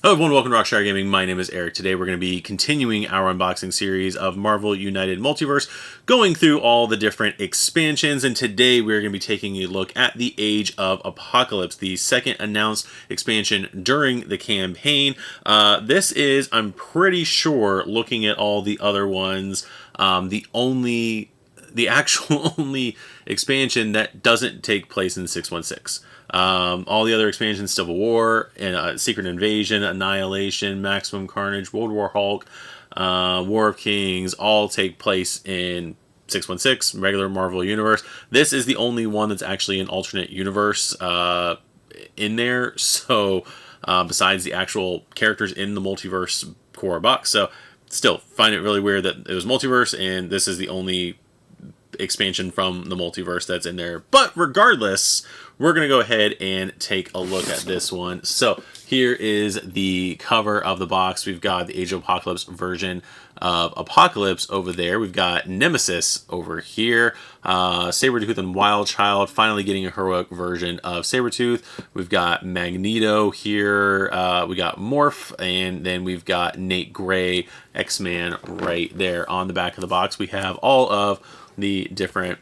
Hello everyone, welcome to Rockstar Gaming. My name is Eric. Today we're going to be continuing our unboxing series of Marvel United Multiverse, going through all the different expansions, and today we're going to be taking a look at the Age of Apocalypse, the second announced expansion during the campaign. This is, I'm pretty sure, looking at all the other ones, the actual only expansion that doesn't take place in 616. All the other expansions, Civil War, Secret Invasion, Annihilation, Maximum Carnage, World War Hulk, War of Kings, all take place in 616, regular Marvel Universe. This is the only one that's actually an alternate universe in there, so besides the actual characters in the multiverse core box. So still find it really weird that it was multiverse, and this is the only expansion from the multiverse that's in there. But regardless, we're going to go ahead and take a look at this one. So here is the cover of the box. We've got the Age of Apocalypse version of Apocalypse over there. We've got Nemesis over here. Sabretooth and Wildchild finally getting a heroic version of Sabretooth. We've got Magneto here. We got Morph, and then we've got Nate Gray, X-Man right there on the back of the box. We have all of the different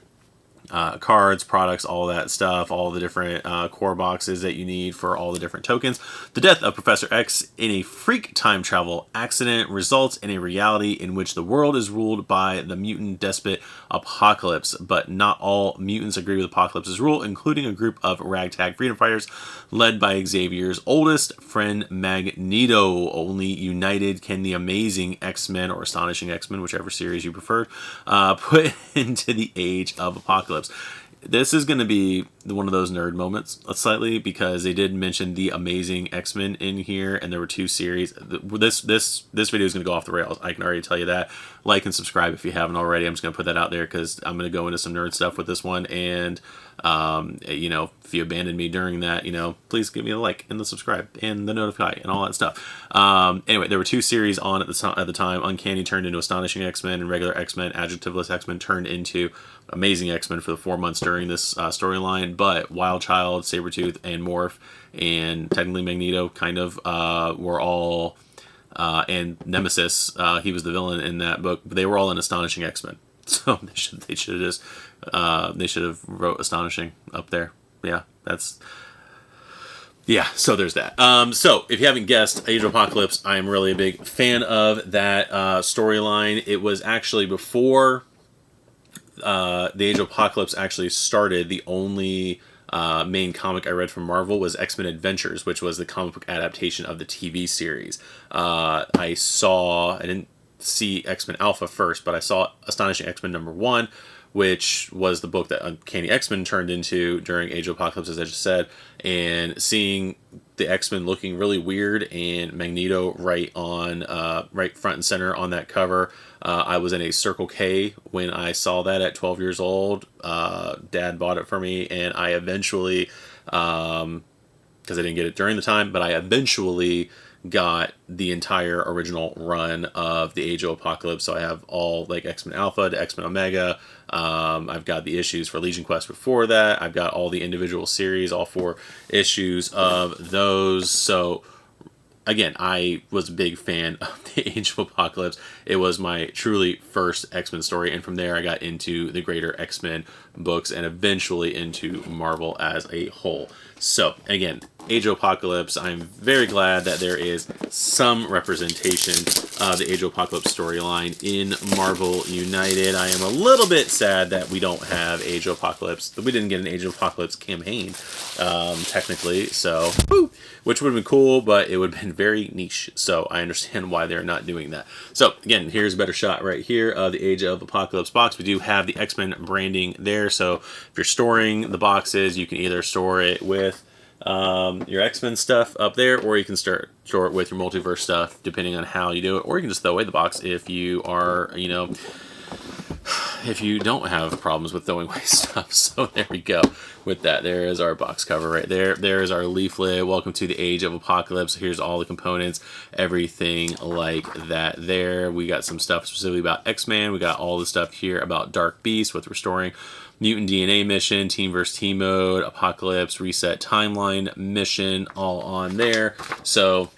cards, products, all that stuff, all the different core boxes that you need for all the different tokens. The death of Professor X in a freak time travel accident results in a reality in which the world is ruled by the mutant despot Apocalypse, but not all mutants agree with Apocalypse's rule, including a group of ragtag freedom fighters led by Xavier's oldest friend, Magneto. Only united can the amazing X-Men, or astonishing X-Men, whichever series you prefer, put into the Age of Apocalypse. This is going to be one of those nerd moments slightly, because they did mention the Amazing X-Men in here, and there were two series. This video is going to go off the rails. I can already tell you that. Like and subscribe if you haven't already. I'm just going to put that out there because I'm going to go into some nerd stuff with this one. And you know, if you abandoned me during that, you know, please give me a like and the subscribe and the notify and all that stuff. Anyway, there were two series on at the time. Uncanny turned into Astonishing X-Men, and regular X-Men, adjectiveless X-Men, turned into Amazing X-Men for the 4 months during this storyline. But Wildchild, Sabretooth, and Morph, and technically Magneto kind of were all, and Nemesis, he was the villain in that book, but they were all in Astonishing X-Men. So they should have wrote Astonishing up there. Yeah, so there's that. So if you haven't guessed, Age of Apocalypse, I am really a big fan of that storyline. It was actually before the Age of Apocalypse actually started. The only main comic I read from Marvel was X-Men Adventures, which was the comic book adaptation of the TV series. I didn't see X-Men Alpha first, but I saw Astonishing X-Men #1, which was the book that Uncanny X-Men turned into during Age of Apocalypse, as I just said, and seeing the X-Men looking really weird and Magneto right front and center on that cover. I was in a Circle K when I saw that at 12 years old. Dad bought it for me, and I eventually, because I didn't get it during the time, but I eventually got the entire original run of the Age of Apocalypse. So I have all like X-Men Alpha to X-Men Omega. I've got the issues for Legion Quest before that. I've got all the individual series, all 4 issues of those. So again, I was a big fan of the Age of Apocalypse. It was my truly first X-Men story, and from there I got into the greater X-Men books and eventually into Marvel as a whole. So again, Age of Apocalypse, I'm very glad that there is some representation of the Age of Apocalypse storyline in Marvel United. I am a little bit sad that we don't have Age of Apocalypse, that we didn't get an Age of Apocalypse campaign, technically, so, which would have been cool, but it would have been very niche, so I understand why they're not doing that. So again, here's a better shot right here of the Age of Apocalypse box. We do have the X-Men branding there, so if you're storing the boxes, you can either store it with your X-Men stuff up there, or you can store it with your multiverse stuff, depending on how you do it, or you can just throw away the box if you are, you know, if you don't have problems with throwing away stuff. So there we go with that. There is our box cover right there. There is our leaflet. Welcome to the Age of Apocalypse. Here's all the components, everything like that there. We got some stuff specifically about X-Man. We got all the stuff here about Dark Beast with restoring mutant DNA mission, team versus team mode, Apocalypse, reset timeline mission, all on there. So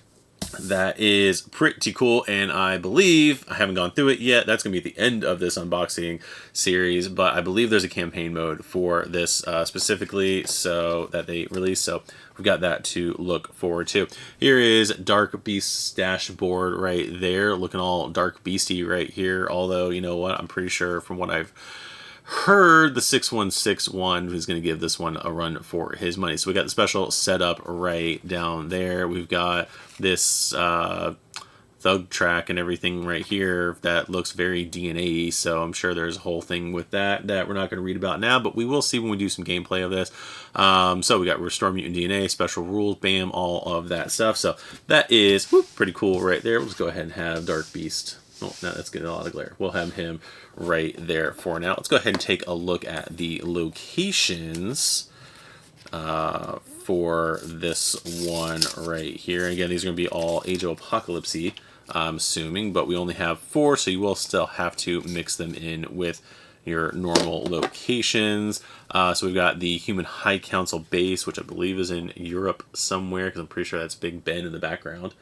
That is pretty cool, and I believe, I haven't gone through it yet, that's going to be at the end of this unboxing series, but I believe there's a campaign mode for this specifically, so that they released, so we've got that to look forward to. Here is Dark Beast's dashboard right there, looking all Dark Beasty right here, although, you know what, I'm pretty sure from what I've heard, the 616 one is going to give this one a run for his money. So we got the special setup right down there. We've got this thug track and everything right here that looks very DNA, so I'm sure there's a whole thing with that we're not going to read about now, but we will see when we do some gameplay of this. So we got Restore Mutant DNA, special rules, bam, all of that stuff. So that is pretty cool right there. We'll just go ahead and have Dark Beast. Oh, no, that's getting a lot of glare. We'll have him right there for now. Let's go ahead and take a look at the locations for this one right here. Again, these are going to be all Age of Apocalypse, I'm assuming, but we only have 4, so you will still have to mix them in with your normal locations. So we've got the Human High Council base, which I believe is in Europe somewhere, because I'm pretty sure that's Big Ben in the background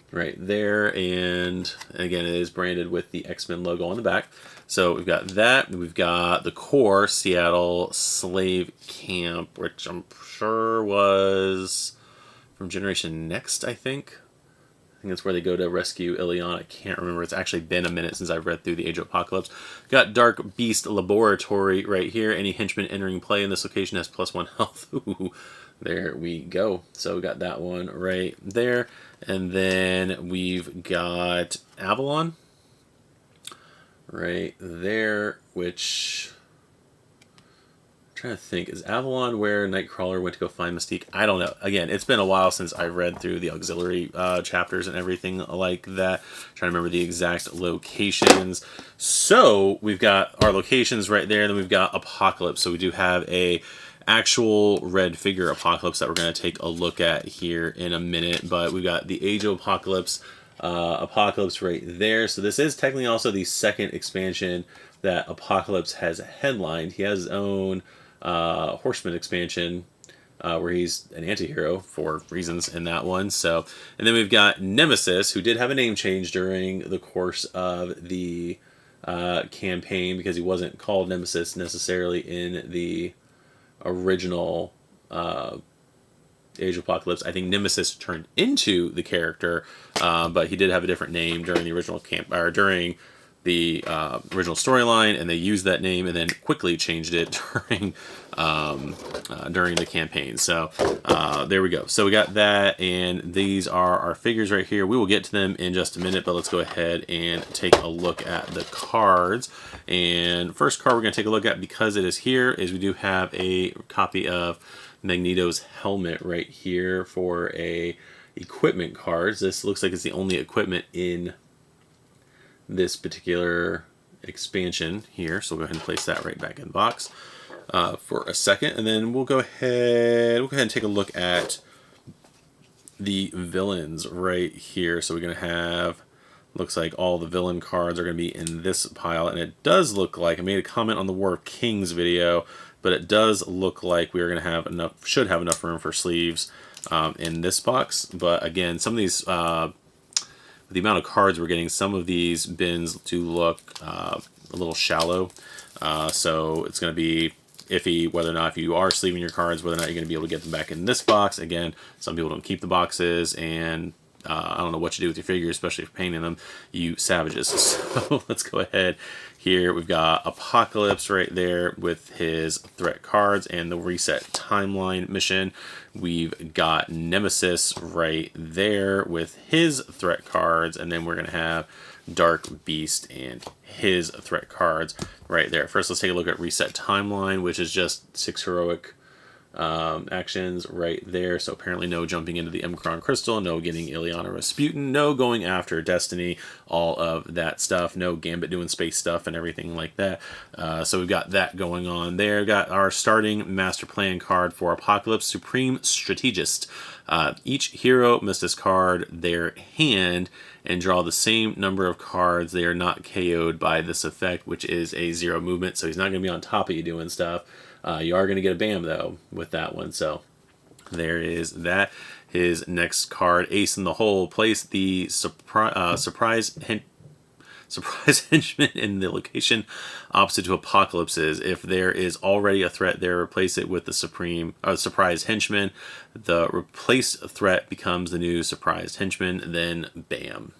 right there, and again it is branded with the X-Men logo on the back. So we've got that. We've got the core Seattle Slave Camp, which I'm sure was from Generation Next, I think that's where they go to rescue Ileana. I can't remember. It's actually been a minute since I've read through the Age of Apocalypse. Got Dark Beast Laboratory right here. Any henchman entering play in this location has +1 health. Ooh, there we go. So we got that one right there. And then we've got Avalon right there, which I'm trying to think, is Avalon where Nightcrawler went to go find Mystique? I don't know. Again, it's been a while since I read through the auxiliary chapters and everything like that. I'm trying to remember the exact locations. So we've got our locations right there, and then we've got Apocalypse. So we do have a actual red figure Apocalypse that we're going to take a look at here in a minute, but we've got the Age of Apocalypse Apocalypse right there. So this is technically also the second expansion that Apocalypse has headlined. He has his own Horseman expansion where he's an anti-hero for reasons in that one. So, and then we've got Nemesis, who did have a name change during the course of the campaign, because he wasn't called Nemesis necessarily in the original Age of Apocalypse. I think Nemesis turned into the character, but he did have a different name during the original during the original storyline, and they used that name and then quickly changed it during the campaign. So there we go. So we got that, and these are our figures right here. We will get to them in just a minute, but let's go ahead and take a look at the cards. And first card we're going to take a look at, because it is here, is we do have a copy of Magneto's helmet right here for a equipment cards. This looks like it's the only equipment in this particular expansion here, so we'll go ahead and place that right back in the box for a second, and then we'll go ahead and take a look at the villains right here. So we're going to have, looks like all the villain cards are going to be in this pile, and it does look like, I made a comment on the War of Kings video, but it does look like we are going to have enough, should have enough room for sleeves in this box. But again, some of these the amount of cards we're getting, some of these bins do look a little shallow, so it's going to be iffy whether or not, if you are sleeving your cards, whether or not you're going to be able to get them back in this box. Again, some people don't keep the boxes, and I don't know what you do with your figures, especially if you're painting them, you savages. So let's go ahead. Here we've got Apocalypse right there with his threat cards and the reset timeline mission. We've got Nemesis right there with his threat cards, and then we're going to have Dark Beast and his threat cards right there. First, let's take a look at reset timeline, which is just 6 heroic actions right there. So apparently no jumping into the Omicron Crystal, no getting Ileana Rasputin, no going after Destiny, all of that stuff, no Gambit doing space stuff and everything like that. So we've got that going on there. We've got our starting master plan card for Apocalypse, Supreme Strategist. Each hero must discard their hand and draw the same number of cards. They are not KO'd by this effect, which is a 0 movement, so he's not going to be on top of you doing stuff. You are going to get a BAM, though, with that one, so there is that. his next card, Ace in the Hole. Place the surprise henchman in the location opposite to Apocalypse's. If there is already a threat there, replace it with the surprise henchman. The replaced threat becomes the new surprised henchman, then bam.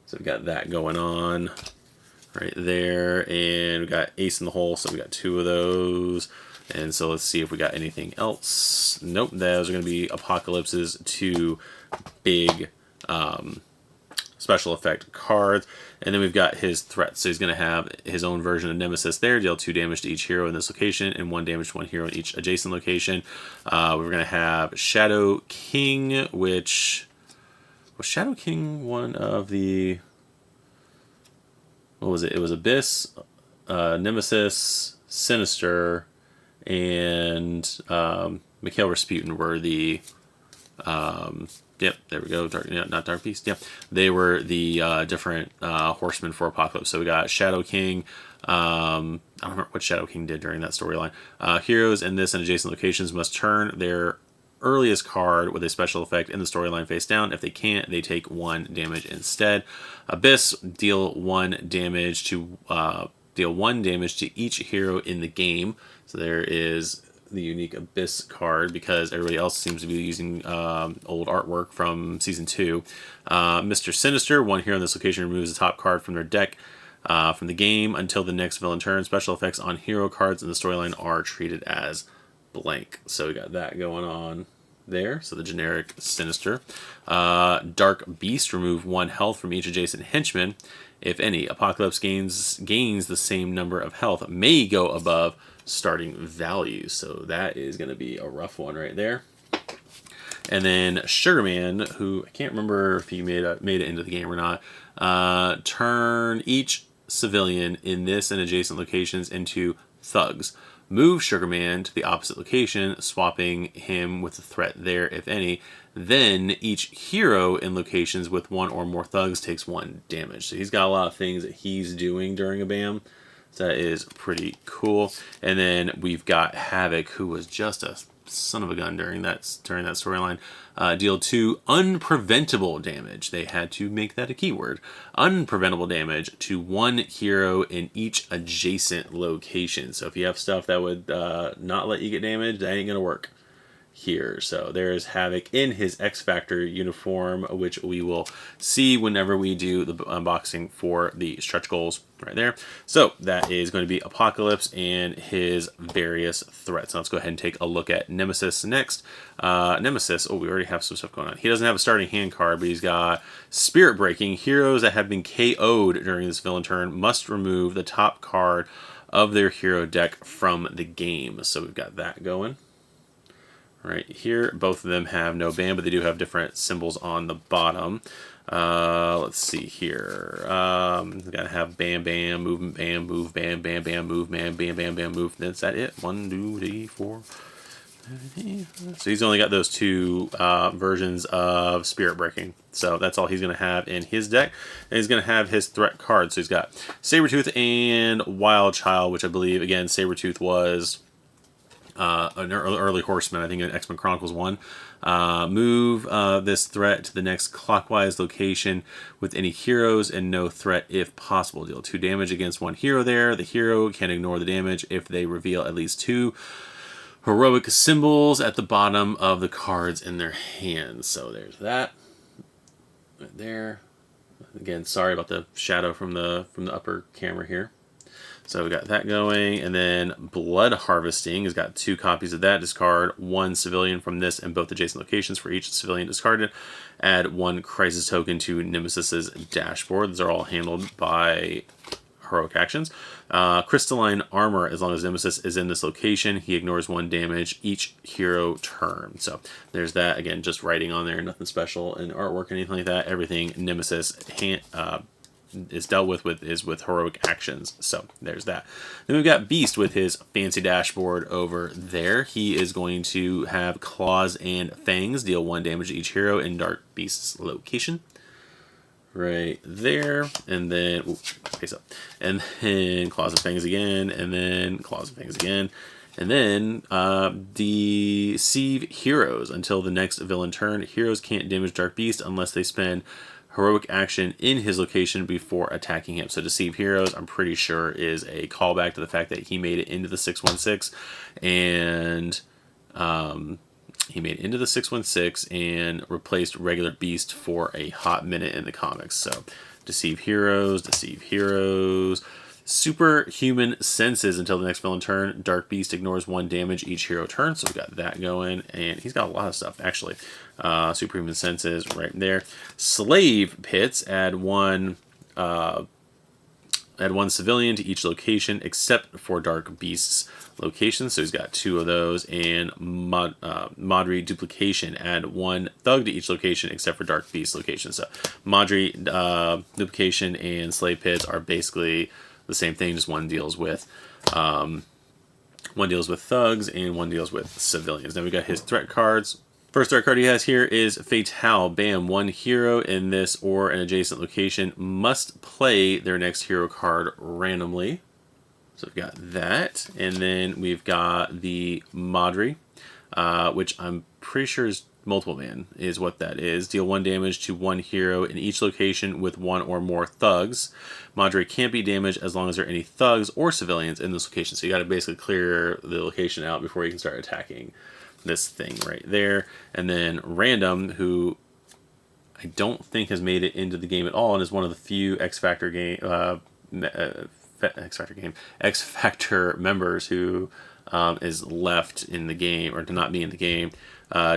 So we got that going on right there, and we got Ace in the Hole, so we got 2 of those. And so let's see if we got anything else. Nope, those are going to be Apocalypse's 2 big special effect cards. And then we've got his threats. So he's going to have his own version of Nemesis there. Deal 2 damage to each hero in this location and 1 damage to 1 hero in each adjacent location. We're going to have Shadow King, which... Was Shadow King one of the... What was it? It was Abyss, Nemesis, Sinister, and Mikhail Rasputin were the... Yep, there we go. Not Dark Beast. Yep, they were the different horsemen for Apocalypse. So we got Shadow King. I don't remember what Shadow King did during that storyline. Heroes in this and adjacent locations must turn their earliest card with a special effect in the storyline face down. If they can't, they take 1 damage instead. Abyss, deal 1 damage to each hero in the game. So there is the unique Abyss card because everybody else seems to be using old artwork from Season 2. Mr. Sinister, 1 hero in this location removes the top card from their deck from the game until the next villain turn. Special effects on hero cards in the storyline are treated as blank. So we got that going on there. So the generic Sinister. Dark Beast, remove 1 health from each adjacent henchman. If any, Apocalypse gains the same number of health, may go above starting value. So that is going to be a rough one right there. And then Sugarman, who I can't remember if he made it into the game or not, turn each civilian in this and adjacent locations into thugs. Move Sugarman to the opposite location, swapping him with the threat there, if any. Then each hero in locations with 1 or more thugs takes 1 damage. So he's got a lot of things that he's doing during a BAM. So that is pretty cool. And then we've got Havoc, who was just a son of a gun during that storyline. Deal 2 unpreventable damage. They had to make that a keyword. Unpreventable damage to 1 hero in each adjacent location. So if you have stuff that would not let you get damaged, that ain't gonna work here. So there's Havoc in his X Factor uniform, which we will see whenever we do the unboxing for the stretch goals right there. So that is going to be Apocalypse and his various threats. Now let's go ahead and take a look at Nemesis next. Nemesis, we already have some stuff going on. He doesn't have a starting hand card, but he's got Spirit Breaking. Heroes that have been KO'd during this villain turn must remove the top card of their hero deck from the game. So we've got that going right here. Both of them have no ban, but they do have different symbols on the bottom. Let's see here. We gotta have bam, bam, movement, bam, move, bam, bam, bam, move, bam, bam, bam, bam, move. That's that it. 1, 2, 3, 4. So he's only got those 2 versions of Spirit Breaking. So that's all he's going to have in his deck. And he's going to have his threat cards. So he's got Sabretooth and Wild Child, which I believe, again, Sabretooth was an early horseman, I think in X-Men Chronicles 1. Move this threat to the next clockwise location with any heroes and no threat if possible. Deal 2 damage against 1 hero there. The hero can ignore the damage if they reveal at least 2 heroic symbols at the bottom of the cards in their hands. So there's that right there. Again, sorry about the shadow from the upper camera here. So we got that going, and then Blood Harvesting has got 2 copies of that. Discard 1 civilian from this and both adjacent locations for each civilian discarded. Add 1 crisis token to Nemesis's dashboard. These are all handled by heroic actions. Crystalline Armor, as long as Nemesis is in this location, he ignores 1 damage each hero turn. So there's that. Again, just writing on there, nothing special in artwork or anything like that. Everything Nemesis is dealt with is with heroic actions. So there's that. Then we've got Beast with his fancy dashboard over there. He is going to have Claws and Fangs, deal 1 damage to each hero in Dark Beast's location. Right there, and then face up, and then Claws and Fangs again, and then Claws and Fangs again, And then deceive heroes. Until the next villain turn, heroes can't damage Dark Beast unless they spend heroic action in his location before attacking him. So deceive heroes, I'm pretty sure, is a callback to the fact that he made it into the 616, and he made it into the 616 and replaced regular Beast for a hot minute in the comics. So deceive heroes, deceive heroes. Superhuman senses. Until the next villain turn, Dark Beast ignores 1 damage each hero turn. So we got that going, and he's got a lot of stuff actually. Superhuman senses right there. Slave pits. Add one civilian to each location except for Dark Beast's location. So he's got 2 of those. And Madri duplication. Add 1 thug to each location except for Dark Beast's location. So Madri duplication and slave pits are basically the same thing, just one deals with thugs and one deals with civilians. Now we got his threat cards. First threat card he has here is Fatale. Bam, 1 hero in this or an adjacent location must play their next hero card randomly. So we've got that. And then we've got the Madri, which I'm pretty sure is multiple man is what that is. Deal 1 damage to 1 hero in each location with 1 or more thugs. Madre can't be damaged as long as there are any thugs or civilians in this location. So you got to basically clear the location out before you can start attacking this thing right there. And then Random, who I don't think has made it into the game at all and is one of the few X Factor members who is left in the game, or to not be in the game.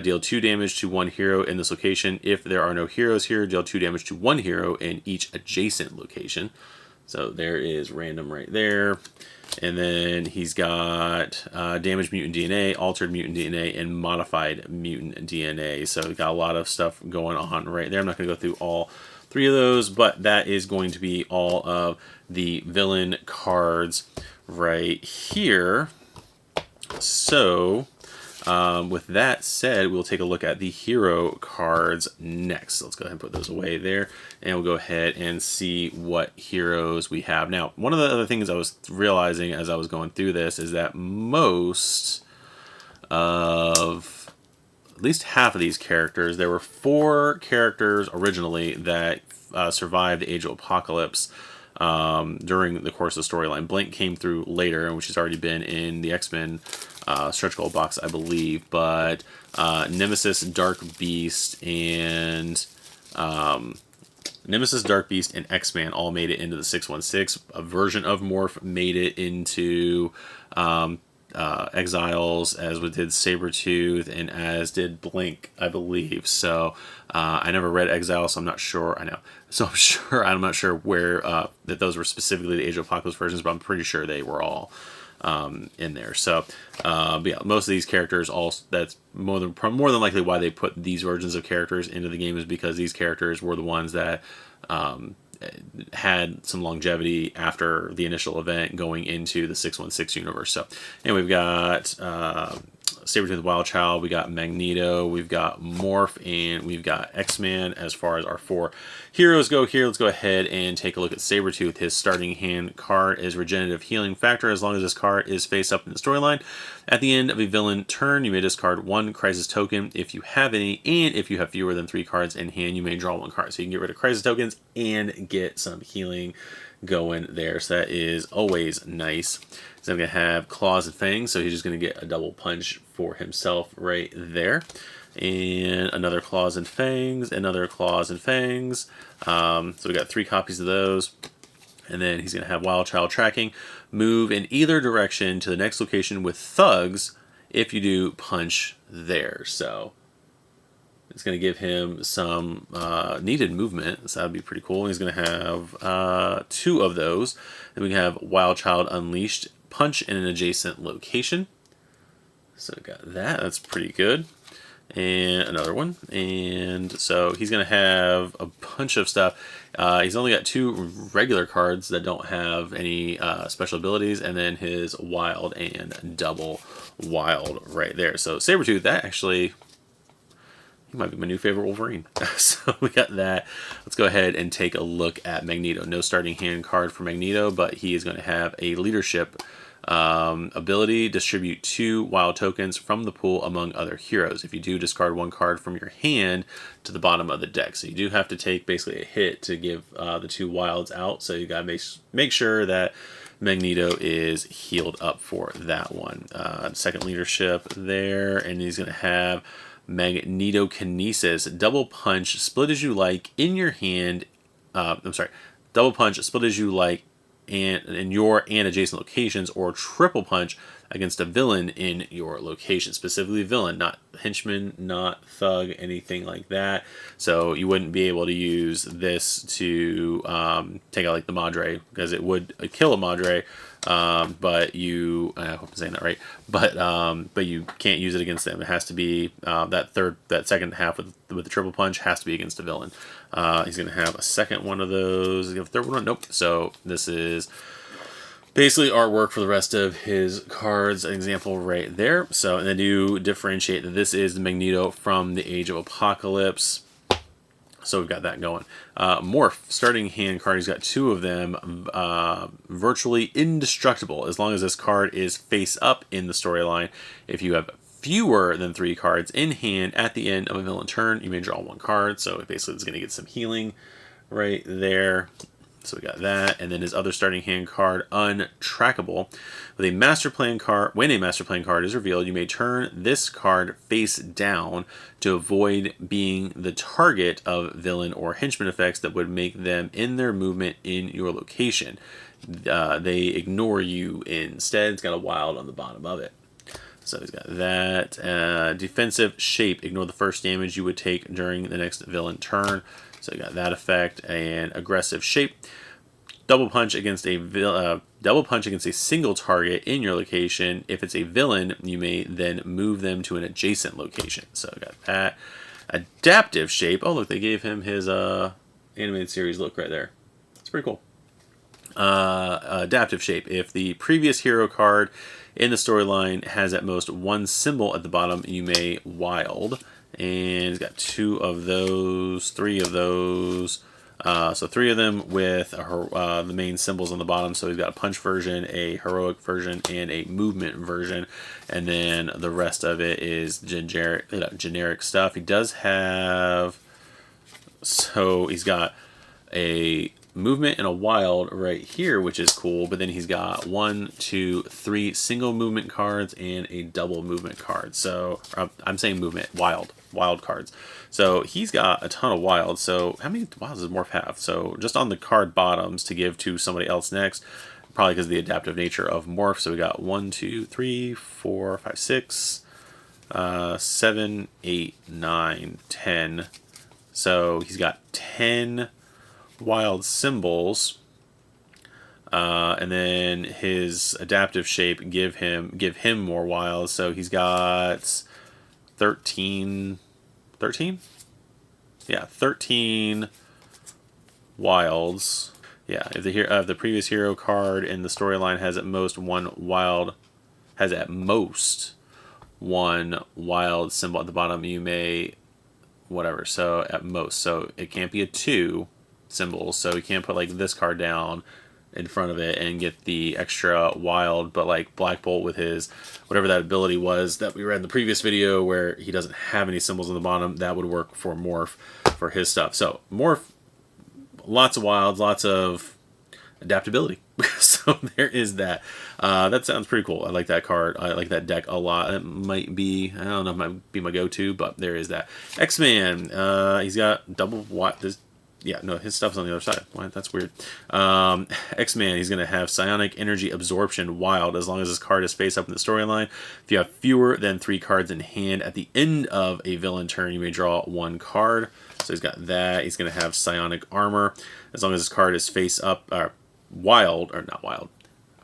Deal 2 damage to 1 hero in this location. If there are no heroes here, deal 2 damage to 1 hero in each adjacent location. So there is Random right there. And then he's got damaged mutant DNA, altered mutant DNA, and modified mutant DNA. So we've got a lot of stuff going on right there. I'm not going to go through all 3 of those, but that is going to be all of the villain cards right here. So with that said, we'll take a look at the hero cards next. Let's go ahead and put those away there, and we'll go ahead and see what heroes we have. Now, one of the other things I was realizing as I was going through this is that most of, at least half of these characters, there were 4 characters originally that survived the Age of Apocalypse during the course of the storyline. Blink came through later, which has already been in the X-Men stretch goal box, I believe, but Nemesis, Dark Beast, and X-Man all made it into the 616. A version of Morph made it into Exiles, as did Sabretooth, and as did Blink, I believe. So I never read Exile, so I'm not sure. I know. So I'm not sure where that those were specifically the Age of Apocalypse versions, but I'm pretty sure they were all in there. So but yeah, most of these characters, that's more than likely why they put these versions of characters into the game, is because these characters were the ones that had some longevity after the initial event going into the 616 universe. So, and we've got Sabretooth Wild Child, we got Magneto, we've got Morph, and we've got X-Man as far as our 4 heroes go here. Let's go ahead and take a look at Sabretooth. His starting hand card is Regenerative Healing Factor. As long as this card is face up in the storyline, at the end of a villain turn, you may discard 1 Crisis token if you have any, and if you have fewer than 3 cards in hand, you may draw 1 card. So you can get rid of Crisis tokens and get some healing going there. So that is always nice. So I'm going to have Claws and Fangs, so he's just going to get a double punch for himself right there. And another Claws and Fangs, another Claws and Fangs. So we got 3 copies of those. And then he's going to have Wild Child tracking. Move in either direction to the next location with thugs. If you do, punch there. So it's going to give him some needed movement, so that'd be pretty cool. He's going to have 2 of those. Then we have Wild Child Unleashed, punch in an adjacent location. So we got that. That's pretty good. And another one. And so he's going to have a bunch of stuff. He's only got 2 regular cards that don't have any special abilities, and then his Wild and Double Wild right there. So Sabretooth, that actually, he might be my new favorite Wolverine. So we got that. Let's go ahead and take a look at Magneto. No starting hand card for Magneto, but he is going to have a leadership Ability, distribute 2 wild tokens from the pool among other heroes. If you do, discard 1 card from your hand to the bottom of the deck. So you do have to take basically a hit to give the 2 wilds out. So you got to make sure that Magneto is healed up for that one. Second leadership there, and he's going to have Magnetokinesis, double punch, split as you like in your hand. Double punch, split as you like, and in your and adjacent locations, or triple punch against a villain in your location. Specifically villain, not henchman, not thug, anything like that. So you wouldn't be able to use this to take out like the Madre, because it would kill a Madre, but you, I hope I'm saying that right, but you can't use it against them. It has to be that second half with the triple punch has to be against a villain. He's going to have a second one of those. He's going to have a third one. Nope. So this is basically artwork for the rest of his cards. An example right there. So, and then do differentiate that this is the Magneto from the Age of Apocalypse. So we've got that going. Morph, starting hand card. He's got 2 of them. Virtually indestructible as long as this card is face up in the storyline. If you have fewer than 3 cards in hand at the end of a villain turn, you may draw 1 card. So basically it's going to get some healing right there. So we got that, and then his other starting hand card, Untrackable. With a master plan card, when a master plan card is revealed, you may turn this card face down to avoid being the target of villain or henchman effects that would make them in their movement in your location. They ignore you instead. It's got a wild on the bottom of it. So he's got that. Defensive shape. Ignore the first damage you would take during the next villain turn. So you got that effect. And aggressive shape. Double punch against a single target in your location. If it's a villain, you may then move them to an adjacent location. So I got that. Adaptive shape. Oh look, they gave him his animated series look right there. It's pretty cool. Adaptive shape. If the previous hero card in the storyline has at most 1 symbol at the bottom, you may wild. And he's got 2 of those, 3 of those. So 3 of them with the main symbols on the bottom. So he's got a punch version, a heroic version, and a movement version. And then the rest of it is generic stuff. He does have... So he's got a movement and a wild right here, which is cool, but then he's got 1, 2, 3 single movement cards and a double movement card. So I'm saying movement, wild cards. So he's got a ton of wilds. So how many wilds does Morph have? So just on the card bottoms to give to somebody else next, probably because of the adaptive nature of Morph. So we got 1, 2, 3, 4, 5, 6, 7, 8, 9, 10. So he's got 10 wild symbols, and then his adaptive shape give him more wilds. So he's got 13. Yeah, 13 wilds. Yeah, if the previous hero card in the storyline has at most 1 wild, has at most 1 wild symbol at the bottom, you may whatever. So at most, so it can't be a 2 symbol. So you can't put like this card down in front of it and get the extra wild, but like Black Bolt with his whatever that ability was that we read in the previous video where he doesn't have any symbols on the bottom, that would work for Morph for his stuff. So Morph, lots of wilds, lots of adaptability. So there is that. That sounds pretty cool. I like that card. I like that deck a lot. It might be, I don't know, it might be my go-to, but there is that. X-Man, he's got double this. Yeah, no, his stuff's on the other side. Why? That's weird. X-Man, he's going to have Psionic Energy Absorption Wild as long as his card is face up in the storyline. If you have fewer than 3 cards in hand at the end of a villain turn, you may draw 1 card. So he's got that. He's going to have Psionic Armor as long as his card is face up,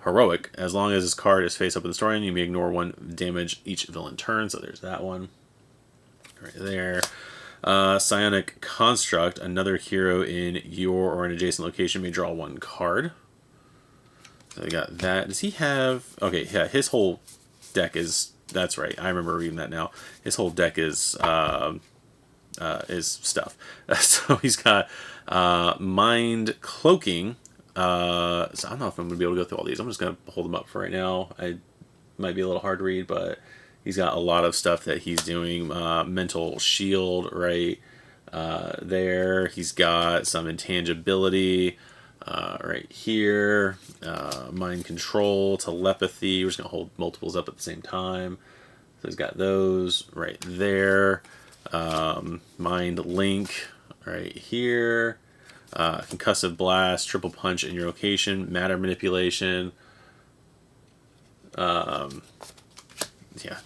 heroic. As long as his card is face up in the storyline, you may ignore 1 damage each villain turn. So there's that one right there. Psionic Construct, another hero in your or an adjacent location may draw 1 card. So we got that. Does he have... Okay, yeah, his whole deck is... That's right, I remember reading that now. His whole deck is stuff. So he's got Mind Cloaking. So I don't know if I'm going to be able to go through all these. I'm just going to hold them up for right now. I might be a little hard to read, but he's got a lot of stuff that he's doing. Mental shield right there. He's got some intangibility right here. Mind control, telepathy. We're just going to hold multiples up at the same time. So he's got those right there. Mind link right here. Concussive blast, triple punch in your location, matter manipulation. Yeah,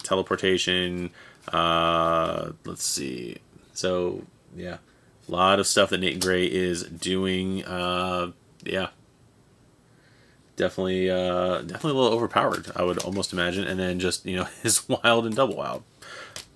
teleportation. Let's see. So yeah, a lot of stuff that Nate Gray is doing. Yeah, definitely a little overpowered, I would almost imagine. And then just, you know, his wild and double wild,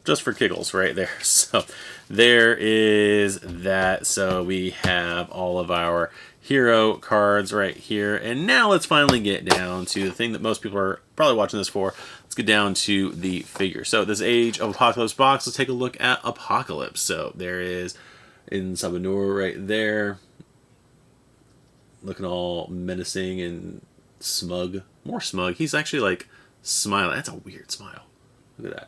just for giggles right there. So there is that. So we have all of our hero cards right here. And now let's finally get down to the thing that most people are probably watching this for. Let's get down to the figure. So this Age of Apocalypse box, let's take a look at Apocalypse. So there is in Sabanur right there, looking all menacing and smug. More smug. He's actually like smiling. That's a weird smile. Look at that.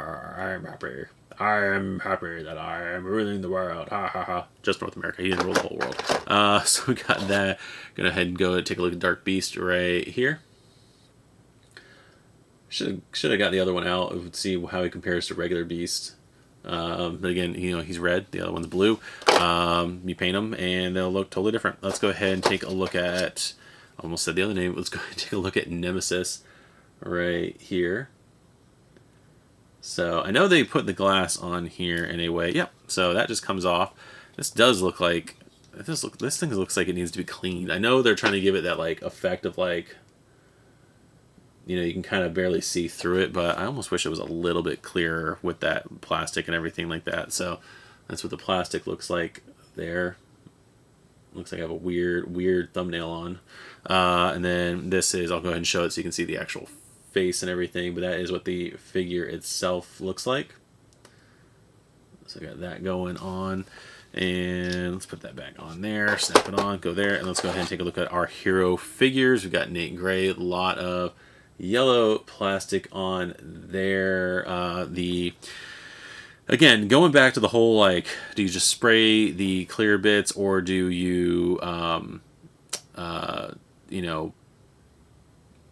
I'm happy. I'm happy that I am ruling the world. Ha ha ha. Just North America. He didn't rule the whole world. So we got that. Gonna go ahead and go take a look at Dark Beast right here. Should have got the other one out. We'd see how he compares to regular Beast. But again, you know, he's red. The other one's blue. You paint them and they'll look totally different. Let's go ahead and take a look at. I almost said the other name. Let's go ahead and take a look at Nemesis right here. So I know they put the glass on here in a way. Yep. So that just comes off. This does look like this thing looks like it needs to be cleaned. I know they're trying to give it that like effect of like, you know, you can kind of barely see through it, but I almost wish it was a little bit clearer with that plastic and everything like that. So that's what the plastic looks like there. Looks like I have a weird thumbnail on. And then this is, I'll go ahead and show it so you can see the actual face and everything, but that is what the figure itself looks like. So I got that going on, and let's put that back on there, snap it on, go there, and let's go ahead and take a look at our hero figures. We've got Nate Gray, a lot of yellow plastic on there. Again, going back to the whole, like, do you just spray the clear bits, or do you, you know,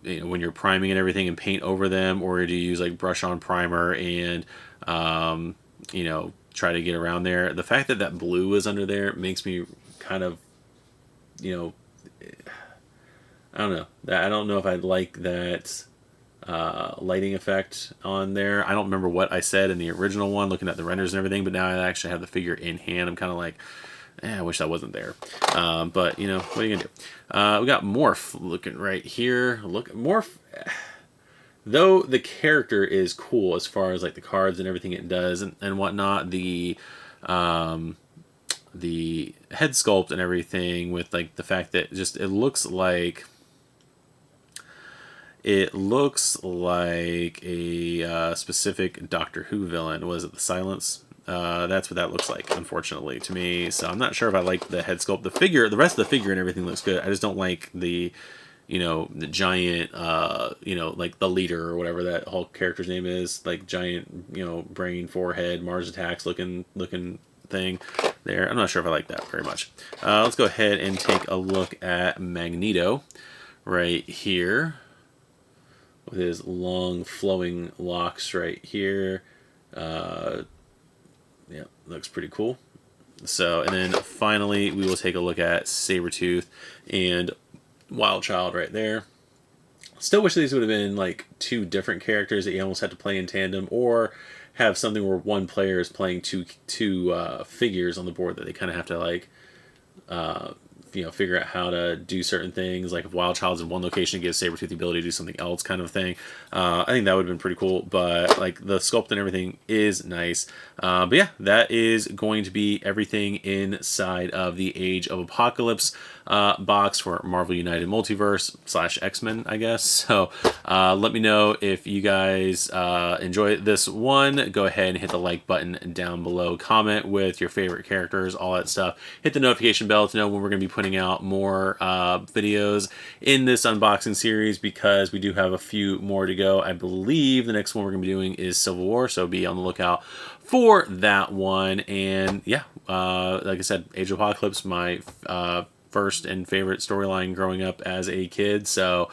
when you're priming and everything and paint over them, or do you use like brush on primer and, you know, try to get around there? The fact that that blue is under there makes me kind of, you know, I don't know. I don't know if I'd like that lighting effect on there. I don't remember what I said in the original one, looking at the renders and everything, but now I actually have the figure in hand. I'm kind of like, I wish that wasn't there. But, you know, what are you going to do? We got Morph looking right here. Look, Morph, though the character is cool as far as, like, the cards and everything it does and whatnot, the head sculpt and everything with, like, the fact that just it looks like a specific Doctor Who villain. Was it the Silence? That's what that looks like, unfortunately, to me. So I'm not sure if I like the head sculpt. The figure, the rest of the figure and everything looks good. I just don't like the, you know, the giant, you know, like the leader or whatever that whole character's name is, like giant, you know, brain, forehead, Mars Attacks looking thing there. I'm not sure if I like that very much. Let's go ahead and take a look at Magneto right here with his long flowing locks right here. Yeah, looks pretty cool. So, and then finally, we will take a look at Sabretooth and Wild Child right there. Still wish these would have been like two different characters that you almost had to play in tandem, or have something where one player is playing two figures on the board that they kind of have to like, you know, figure out how to do certain things. Like if Wild Child's in one location, it gives Sabretooth the ability to do something else, kind of thing. I think that would have been pretty cool, but like the sculpt and everything is nice. But yeah, that is going to be everything inside of the Age of Apocalypse box for Marvel United Multiverse / X-Men, I guess. So let me know if you guys enjoy this one. Go ahead and hit the like button down below. Comment with your favorite characters, all that stuff. Hit the notification bell to know when we're going to be putting putting out more videos in this unboxing series because we do have a few more to go. I believe the next one we're going to be doing is Civil War, so be on the lookout for that one. And yeah, like I said, Age of Apocalypse, my first and favorite storyline growing up as a kid. So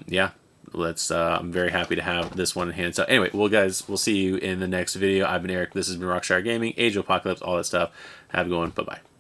yeah, I'm very happy to have this one in hand. So anyway, well guys, we'll see you in the next video. I've been Eric, this has been Rockstar Gaming, Age of Apocalypse, all that stuff. Have a good one. Bye bye.